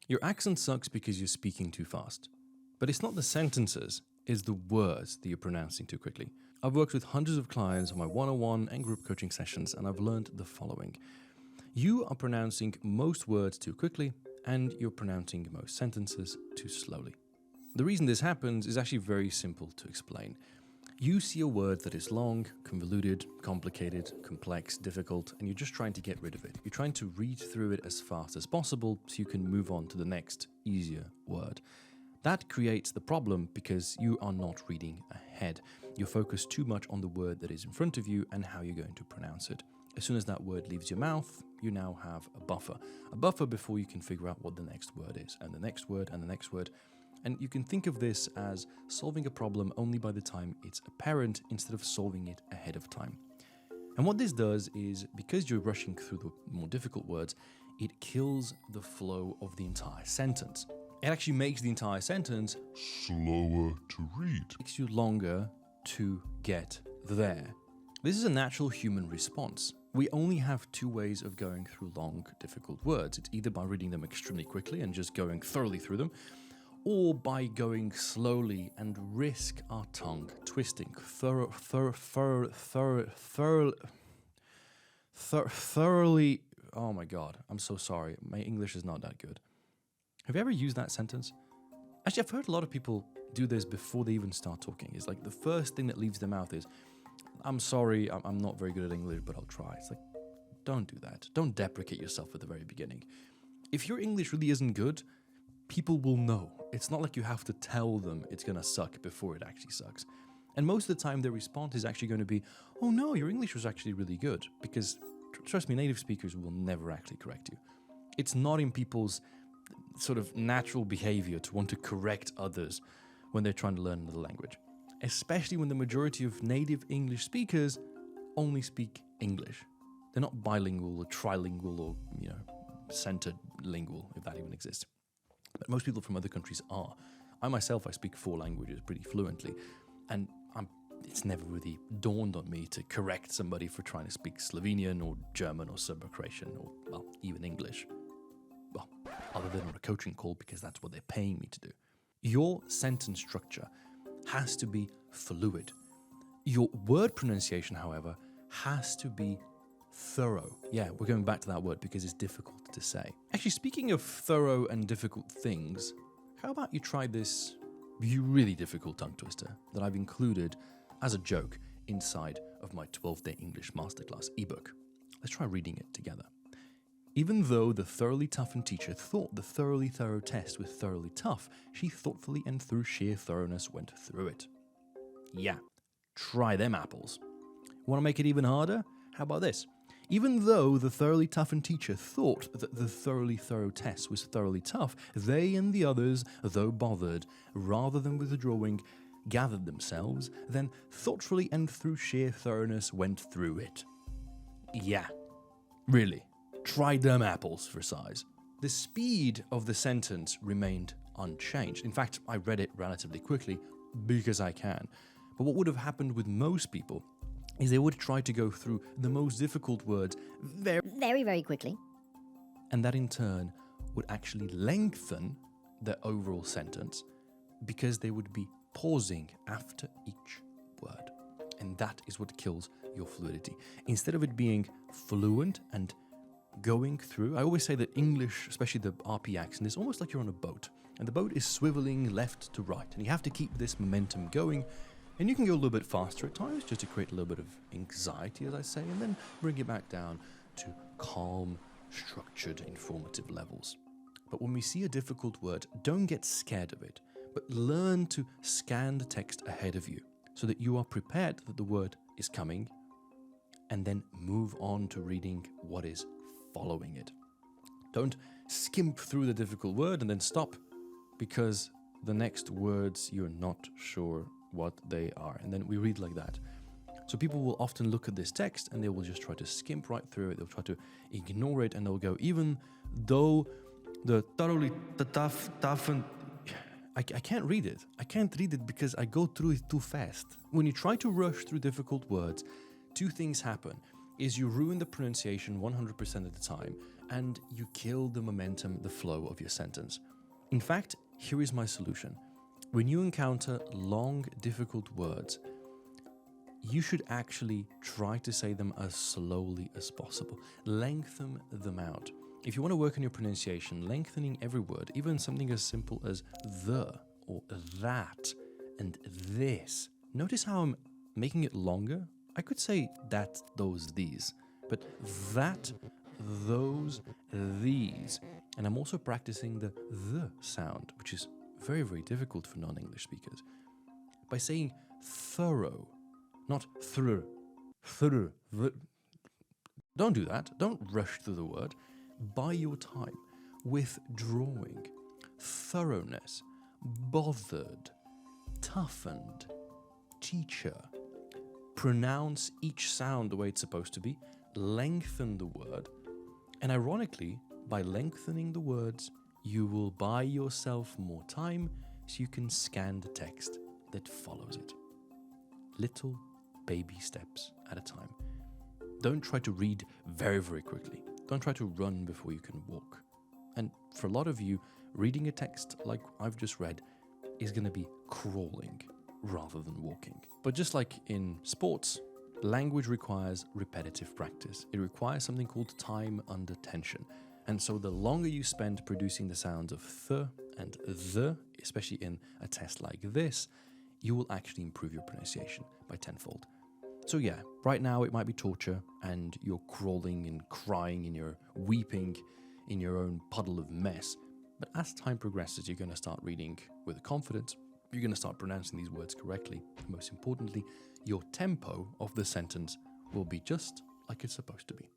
Your accent sucks because you're speaking too fast. But it's not the sentences, it's the words that you're pronouncing too quickly. I've worked with hundreds of clients on my one-on-one and group coaching sessions, and I've learned the following. You are pronouncing most words too quickly, and you're pronouncing most sentences too slowly. The reason this happens is actually very simple to explain. You see a word that is long, convoluted, complicated, complex, difficult, and you're just trying to get rid of it. You're trying to read through it as fast as possible so you can move on to the next, easier word. That creates the problem because you are not reading ahead. You're focused too much on the word that is in front of you and how you're going to pronounce it. As soon as that word leaves your mouth, you now have a buffer before you can figure out what the next word is, and the next word, and the next word. And you can think of this as solving a problem only by the time it's apparent instead of solving it ahead of time. And what this does is, because you're rushing through the more difficult words, it kills the flow of the entire sentence. It actually makes the entire sentence slower to read. It takes you longer to get there. This is a natural human response. We only have two ways of going through long, difficult words. It's either by reading them extremely quickly and just going thoroughly through them, or by going slowly and risk our tongue twisting thoroughly. Oh my God, I'm so sorry. My English is not that good. Have you ever used that sentence? Actually, I've heard a lot of people do this before they even start talking. It's like the first thing that leaves their mouth is, I'm sorry, I'm not very good at English, but I'll try. It's like, don't do that. Don't deprecate yourself at the very beginning. If your English really isn't good, people will know. It's not like you have to tell them it's going to suck before it actually sucks. And most of the time, their response is actually going to be, oh no, your English was actually really good. Because, trust me, native speakers will never actually correct you. It's not in people's sort of natural behavior to want to correct others when they're trying to learn another language. Especially when the majority of native English speakers only speak English. They're not bilingual or trilingual or, centered lingual, if that even exists. But most people from other countries are. I myself, I speak 4 languages pretty fluently, and it's never really dawned on me to correct somebody for trying to speak Slovenian or German or Serbo-Croatian or, well, even English. Well, other than on a coaching call, because that's what they're paying me to do. Your sentence structure has to be fluid. Your word pronunciation, however, has to be thorough. Yeah, we're going back to that word because it's difficult to say. Actually, speaking of thorough and difficult things, how about you try this really difficult tongue twister that I've included as a joke inside of my 12-day English masterclass ebook. Let's try reading it together. Even though the thoroughly toughened teacher thought the thoroughly thorough test was thoroughly tough, she thoughtfully and through sheer thoroughness went through it. Yeah, try them apples. Want to make it even harder? How about this? Even though the thoroughly toughened teacher thought that the thoroughly thorough test was thoroughly tough, they and the others, though bothered, rather than withdrawing, gathered themselves, then thoughtfully and through sheer thoroughness went through it. Yeah, really. Try them apples for size. The speed of the sentence remained unchanged. In fact, I read it relatively quickly because I can. But what would have happened with most people is they would try to go through the most difficult words very, very quickly. And that in turn would actually lengthen the overall sentence because they would be pausing after each word. And that is what kills your fluidity. Instead of it being fluent and going through, I always say that English, especially the RP accent, is almost like you're on a boat. And the boat is swiveling left to right. And you have to keep this momentum going. And you can go a little bit faster at times just to create a little bit of anxiety, as I say, and then bring it back down to calm, structured, informative levels. But when we see a difficult word, don't get scared of it, but learn to scan the text ahead of you so that you are prepared that the word is coming, and then move on to reading what is following it. Don't skimp through the difficult word and then stop, because the next words you're not sure what they are. And then we read like that. So people will often look at this text and they will just try to skimp right through it. They'll try to ignore it and they'll go, even though the thoroughly tough and I can't read it. I can't read it because I go through it too fast. When you try to rush through difficult words, 2 things happen. Is you ruin the pronunciation 100% of the time, and you kill the momentum, the flow of your sentence. In fact, here is my solution. When you encounter long, difficult words, you should actually try to say them as slowly as possible. Lengthen them out. If you want to work on your pronunciation, lengthening every word, even something as simple as the or that and this. Notice how I'm making it longer? I could say that, those, these, but that, those, these. And I'm also practicing the sound, which is very, very difficult for non-English speakers. By saying thorough, not through. Don't do that. Don't rush through the word. Buy your time. Withdrawing. Thoroughness. Bothered. Toughened. Teacher. Pronounce each sound the way it's supposed to be. Lengthen the word. And ironically, by lengthening the words, you will buy yourself more time so you can scan the text that follows it. Little baby steps at a time. Don't try to read very, very quickly. Don't try to run before you can walk. And for a lot of you, reading a text like I've just read is going to be crawling rather than walking. But just like in sports, language requires repetitive practice. It requires something called time under tension. And so the longer you spend producing the sounds of th and the, especially in a test like this, you will actually improve your pronunciation by tenfold. So yeah, right now it might be torture and you're crawling and crying and you're weeping in your own puddle of mess. But as time progresses, you're going to start reading with confidence. You're going to start pronouncing these words correctly. And most importantly, your tempo of the sentence will be just like it's supposed to be.